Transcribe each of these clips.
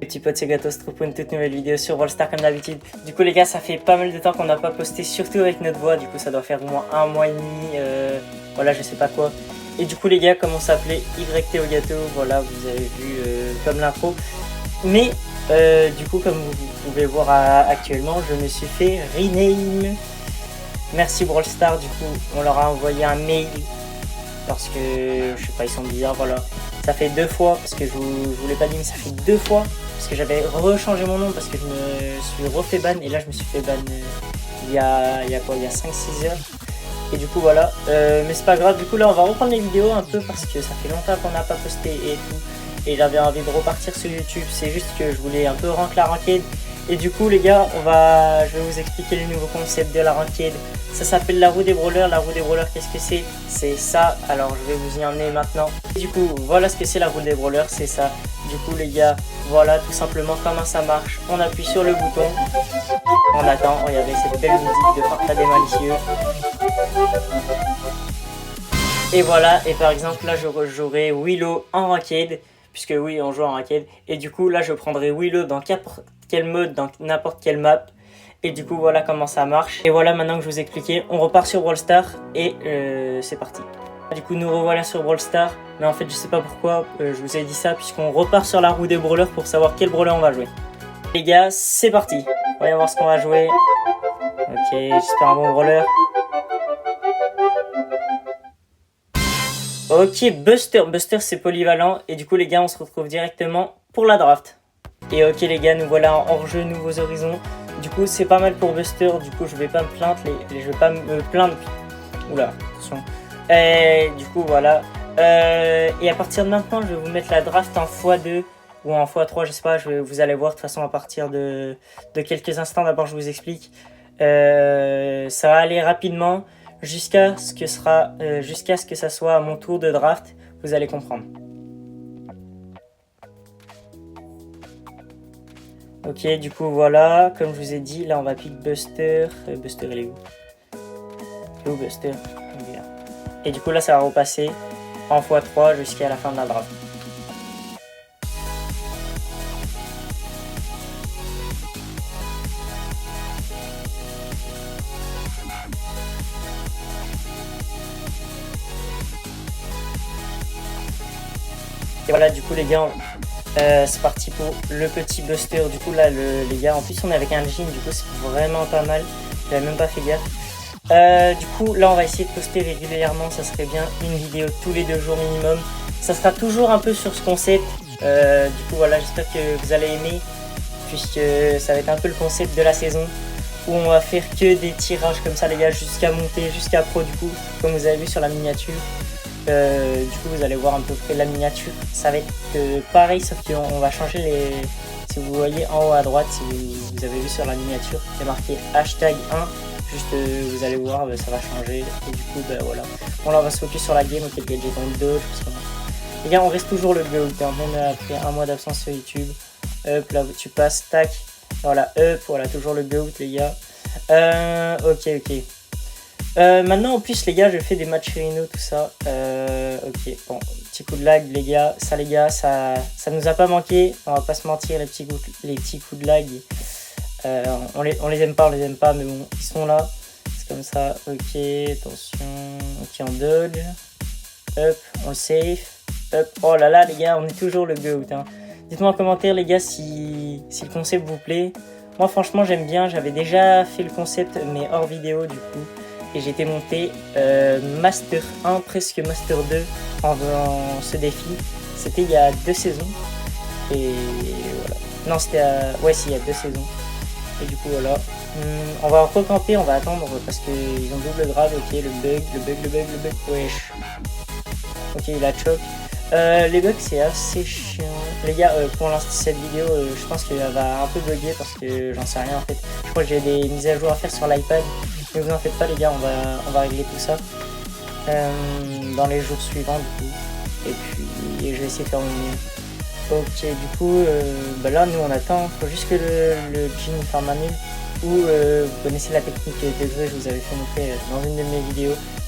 Les petits potes, c'est Gatos pour une toute nouvelle vidéo sur Brawl Stars comme d'habitude. Du coup les gars, ça fait pas mal de temps qu'on n'a pas posté, surtout avec notre voix. Du coup ça doit faire au moins un mois et demi, voilà, je sais pas quoi. Et du coup les gars, comme on s'appelait YT au gâteau, voilà, vous avez vu comme l'intro. Mais du coup comme vous pouvez voir actuellement, je me suis fait rename. Merci Brawl Stars, du coup on leur a envoyé un mail. Parce que, je sais pas, ils sont bizarres, voilà. Ça fait 2 fois, parce que je vous l'ai pas dit, mais ça fait 2 fois. Parce que j'avais rechangé mon nom, parce que je me suis refait ban. Et là, je me suis fait ban il y a 5-6 heures. Et du coup, voilà. Mais c'est pas grave, du coup, là, on va reprendre les vidéos un peu, parce que ça fait longtemps qu'on n'a pas posté et tout. Et j'avais envie de repartir sur YouTube. C'est juste que je voulais un peu rank la ranked. Et du coup les gars, je vais vous expliquer le nouveau concept de la ranked. Ça s'appelle la roue des brawlers. La roue des brawlers, qu'est-ce que c'est? C'est ça, alors je vais vous y emmener maintenant. Et du coup, voilà ce que c'est la roue des brawlers, c'est ça. Du coup les gars, voilà tout simplement comment ça marche. On appuie sur le bouton, on attend, regardez cette belle musique de Farfadé malicieux. Et voilà, et par exemple là je jouerai Willow en ranked. Puisque oui, on joue en ranked. Et du coup, là, je prendrai Willow dans n'importe quel mode, dans n'importe quelle map. Et du coup, voilà comment ça marche. Et voilà, maintenant que je vous ai expliqué, on repart sur Brawl Stars. Et c'est parti. Du coup, nous revoilà sur Brawl Stars. Mais en fait, je sais pas pourquoi je vous ai dit ça. Puisqu'on repart sur la roue des brawlers pour savoir quel brawler on va jouer. Les gars, c'est parti. Voyons voir ce qu'on va jouer. Ok, j'espère un bon brawler. Ok, Buster. Buster, c'est polyvalent. Et du coup, les gars, on se retrouve directement pour la draft. Et ok, les gars, nous voilà en hors-jeu, nouveaux horizons. Du coup, c'est pas mal pour Buster. Du coup, je vais pas me plaindre. Je vais pas me plaindre. Oula, attention. Du coup, voilà. Et à partir de maintenant, je vais vous mettre la draft en x2 ou en x3. Je sais pas, vous allez voir de toute façon à partir de quelques instants. D'abord, je vous explique. Ça va aller rapidement. Jusqu'à ce que ça soit à mon tour de draft, vous allez comprendre. Ok, du coup voilà, comme je vous ai dit, là on va pick Buster. Buster il est où? Il est où Buster? Et du coup là ça va repasser en x3 jusqu'à la fin de la draft. Et voilà, du coup les gars, c'est parti pour le petit Buster. Du coup là les gars, en plus on est avec un jean, du coup c'est vraiment pas mal. J'avais même pas fait gaffe. Du coup là on va essayer de poster régulièrement, ça serait bien une vidéo tous les 2 jours minimum. Ça sera toujours un peu sur ce concept. Du coup voilà, j'espère que vous allez aimer, puisque ça va être un peu le concept de la saison, où on va faire que des tirages comme ça les gars, jusqu'à monter, jusqu'à pro du coup, comme vous avez vu sur la miniature. Du coup vous allez voir à peu près la miniature, ça va être pareil, sauf qu'on va changer les... Si vous voyez en haut à droite, si vous avez vu sur la miniature, c'est marqué hashtag 1, juste vous allez voir, ça va changer. Et du coup voilà, bon là on va se focus sur la game, ok, le gadget on dodge, les gars on reste toujours le GOAT, même après un mois d'absence sur YouTube. Hop là tu passes, tac, voilà, hop, voilà, toujours le GOAT les gars. Ok. Maintenant en plus les gars, je fais des matchs Rhino, tout ça. Ok, bon, petit coup de lag les gars, ça nous a pas manqué, on va pas se mentir, les petits coups de lag. On les aime pas, mais bon, ils sont là, c'est comme ça. Ok, attention, ok, on dodge, hop, on safe, hop, oh là là les gars, on est toujours le GOAT, hein. Dites-moi en commentaire les gars si le concept vous plaît. Moi franchement j'aime bien, j'avais déjà fait le concept mais hors vidéo du coup. Et j'étais monté Master 1, presque Master 2 en faisant ce défi. C'était il y a 2 saisons. Et voilà. Non, c'était ouais, si, il y a 2 saisons. Et du coup, voilà. On va recamper, on va attendre parce qu'ils ont double grade. Ok, le bug. Wesh. Ok, il a choc. Les bugs, c'est assez chiant. Les gars, pour l'instant, cette vidéo, je pense qu'elle va un peu bugger parce que j'en sais rien en fait. Je crois que j'ai des mises à jour à faire sur l'iPad. Ne vous en faites pas les gars, on va régler tout ça dans les jours suivants du coup. Et puis je vais essayer de faire mon mieux. Ok, du coup, là nous on attend. Faut juste que le jean farm à 1000. Ou vous connaissez la technique de gré, je vous avais fait montrer dans une de mes vidéos.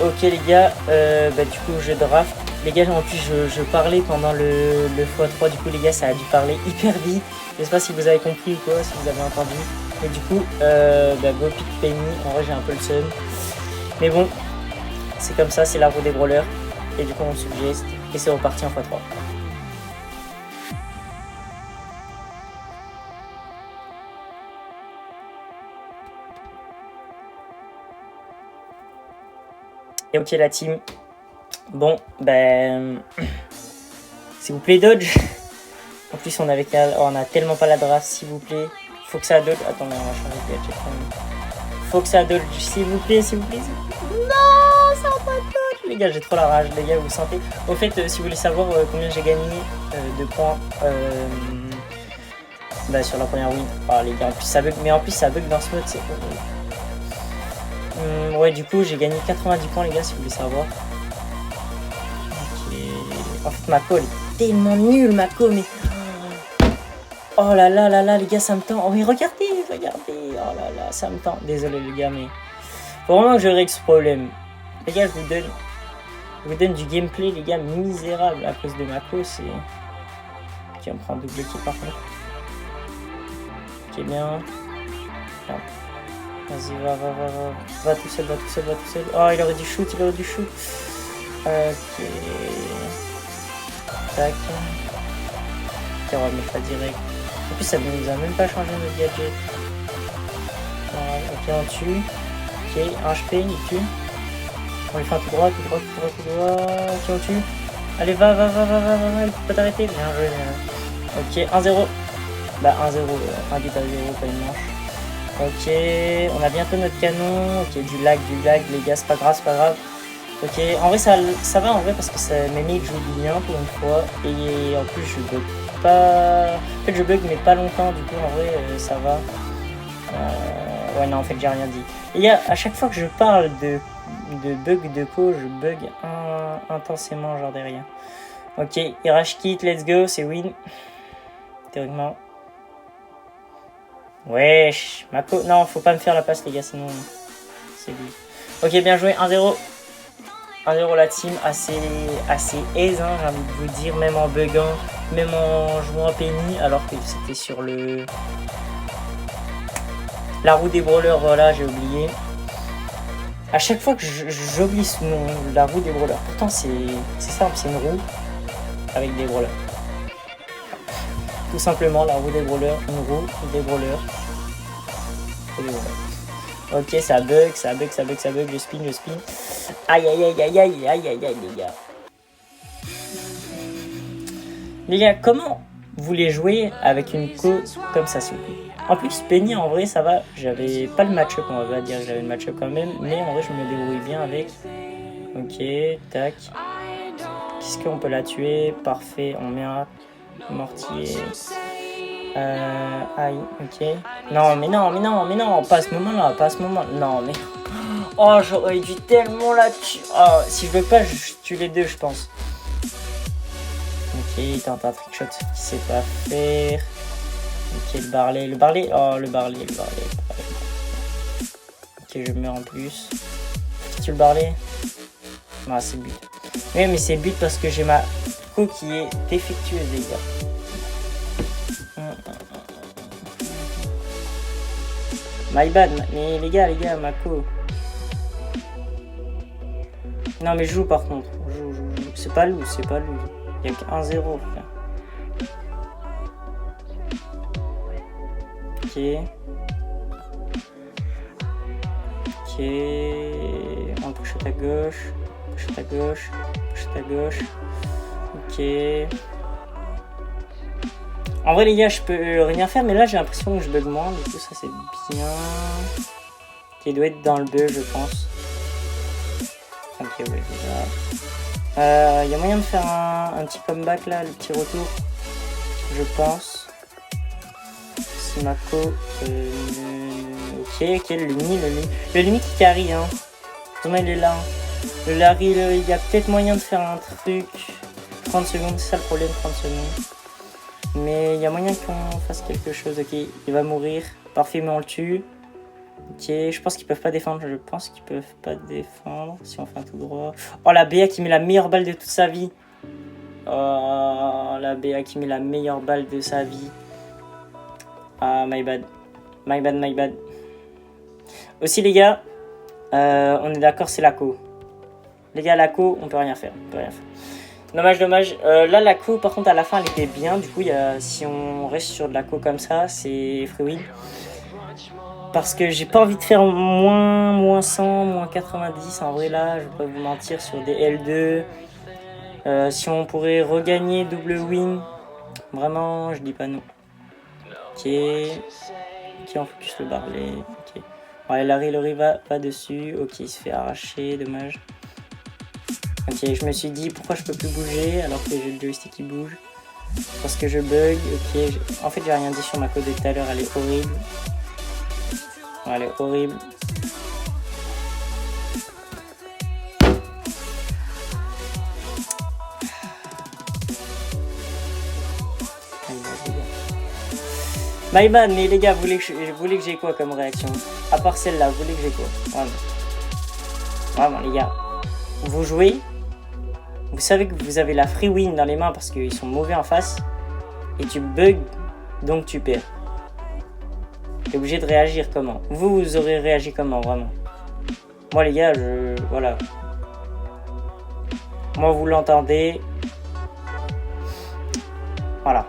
Ok les gars, bah, du coup je draft. Les gars, en plus je parlais pendant le x3, du coup les gars ça a dû parler hyper vite. Je sais pas si vous avez compris ou quoi, si vous avez entendu. Mais du coup, bah, go pick Penny, en vrai j'ai un peu le seum. Mais bon, c'est comme ça, c'est la roue des brawlers. Et du coup on suggeste, et c'est reparti en x3. Et ok la team. Bon, ben... s'il vous plaît, dodge. En plus, on a tellement pas la draft, s'il vous plaît. Faut que ça dodge. Attendez, on va changer de gadget quand même. Faut que ça dodge, s'il vous plaît, s'il vous plaît. Non, ça va pas dodge. Les gars, j'ai trop la rage, les gars, vous sentez. Au fait, si vous voulez savoir combien j'ai gagné de points bah, sur la première win. Ah, les gars, en plus ça bug. Mais en plus, ça bug dans ce mode, c'est horrible. Ouais, du coup, j'ai gagné 90 points, les gars, si vous voulez savoir. Ok. En fait, Mako, elle est tellement nulle, Mako, mais... Oh là là là là, les gars, ça me tend. Oh, mais regardez. Oh là là, ça me tend. Désolé, les gars, mais... Faut vraiment que je règle ce problème. Les gars, je vous donne du gameplay, les gars, misérable. À cause de Mako, c'est... Ok, on prend un double kill, par contre. Ok, bien. Non. Vas-y, va tout seul. Oh, il aurait dû shoot. Ok. Tac. Ok, on va mettre ça direct. En plus, ça nous a même pas changé notre gadget. Ok, on tue. Ok, un HP, il tue. On lui fait un tout droit. Ok, on tue. Allez, va, il peut pas t'arrêter. Bien joué. Ok, 1-0. Bah, 1-0, un but à 0, pas une manche. Ok, on a bientôt notre canon. Ok, du lag, les gars, c'est pas grave. Ok, en vrai, ça va en vrai parce que mes mates jouent bien pour une fois. Et en plus, je bug pas. En fait, je bug, mais pas longtemps, du coup, en vrai, ça va. Ouais, non, en fait, j'ai rien dit. Les gars, à chaque fois que je parle de bug de co, je bug intensément, genre derrière. Ok, Irage kit, let's go, c'est win. Théoriquement. Wesh, Mako. Non, faut pas me faire la passe, les gars, sinon c'est lui. Ok, bien joué, 1-0. 1-0 la team, assez aise, hein, j'ai envie de vous dire, même en buguant, même en jouant Penny, alors que c'était sur la roue des brawlers, voilà, j'ai oublié. À chaque fois que j'oublie ce nom, la roue des brawlers, pourtant c'est simple, c'est une roue avec des brawlers. Tout simplement, la roue des brawlers, une roue des brawlers. Ok, ça bug, le spin. Aïe, les gars. Les gars, comment vous les jouez avec une co comme ça, s'il vous plaît? En plus, Penny, en vrai, ça va. J'avais pas le match-up, on va dire que j'avais le match-up quand même. Mais en vrai, je me débrouille bien avec. Ok, tac. Qu'est-ce qu'on peut la tuer? Parfait, on met un mortier. Aïe, ok. Non, pas à ce moment-là, Non, mais... Oh, j'aurais dû tellement la tuer. Oh, si je veux pas, je tue les deux, je pense. Ok, il tente un trickshot qui sait pas faire. Ok, le barlet. Oh, le barlet. Ok, je meurs en plus. Tu le barlet? Ah, c'est but. Oui, mais c'est but parce que j'ai ma co qui est défectueuse, les gars. My bad, mais les gars, ma co. Non, mais joue par contre. Joue. C'est pas lui. Il y a que 1-0, frère. Ok. On push à gauche. Ok. En vrai, les gars, je peux rien faire, mais là, j'ai l'impression que je bug moins. Du coup, ça, c'est bien. Il doit être dans le bug, je pense. Ok, ouais, déjà. Il y a moyen de faire un petit comeback, là, le petit retour. Je pense. C'est Mako. Ok, le Lumi qui carry, hein. Comment il est là, hein. Le Larry, il y a peut-être moyen de faire un truc. 30 secondes, c'est ça le problème, 30 secondes. Mais il y a moyen qu'on fasse quelque chose. Ok, il va mourir. Parfait, mais on le tue. Ok, je pense qu'ils peuvent pas défendre. Je pense qu'ils peuvent pas défendre. Si on fait un tout droit. Oh, la BA qui met la meilleure balle de toute sa vie. Oh, la BA qui met la meilleure balle de sa vie. Ah, my bad. My bad, my bad. Aussi, les gars, on est d'accord, c'est l'ACO. Les gars, l'ACO, on peut rien faire. On peut rien faire. Dommage, dommage. Là, l'ACO, par contre, à la fin, elle était bien. Du coup, si on reste sur de l'ACO comme ça, c'est free win. Parce que j'ai pas envie de faire moins 100, moins 90. En vrai, là, je vais pas vous mentir, sur des L2. Si on pourrait regagner double win, vraiment, je dis pas non. Ok. Ok, on focus le Barley. Ok. Ouais, Larry va dessus. Ok, il se fait arracher, dommage. Ok, je me suis dit pourquoi je peux plus bouger alors que j'ai le joystick qui bouge. Parce que je bug. Ok, en fait, j'ai rien dit sur ma code de tout à l'heure, elle est horrible. Ouais, elle est horrible. My bad, mais les gars, vous voulez que j'ai quoi comme réaction? À part celle-là, vous voulez que j'ai quoi? Vraiment, les gars. Vous jouez, vous savez que vous avez la free win dans les mains parce qu'ils sont mauvais en face. Et tu bugs, donc tu perds. T'es obligé de réagir comment? Vous aurez réagi comment, vraiment? Moi, les gars, voilà. Moi, vous l'entendez. Voilà.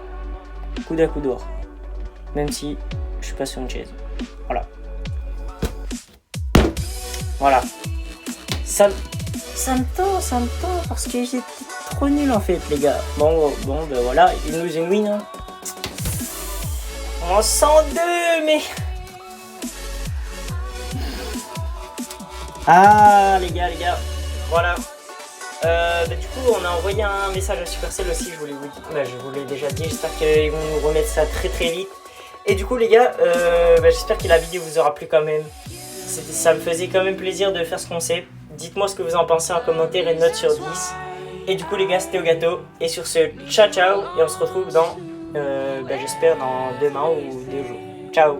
Coude à coude dehors. Même si je suis pas sur une chaise. Voilà. Voilà. Ça me tend parce que j'étais trop nul en fait, les gars. Bon, ben voilà, il nous une win. Hein. En 102, mais. Ah, les gars. Voilà. Du coup, on a envoyé un message à Supercell aussi, je vous l'ai déjà dit. J'espère qu'ils vont nous remettre ça très vite. Et du coup, les gars, j'espère que la vidéo vous aura plu quand même. Ça me faisait quand même plaisir de faire ce concept. Dites-moi ce que vous en pensez en commentaire et une note sur 10. Et du coup, les gars, c'était au gâteau. Et sur ce, ciao. Et on se retrouve dans, j'espère, dans demain ou 2 jours. Ciao.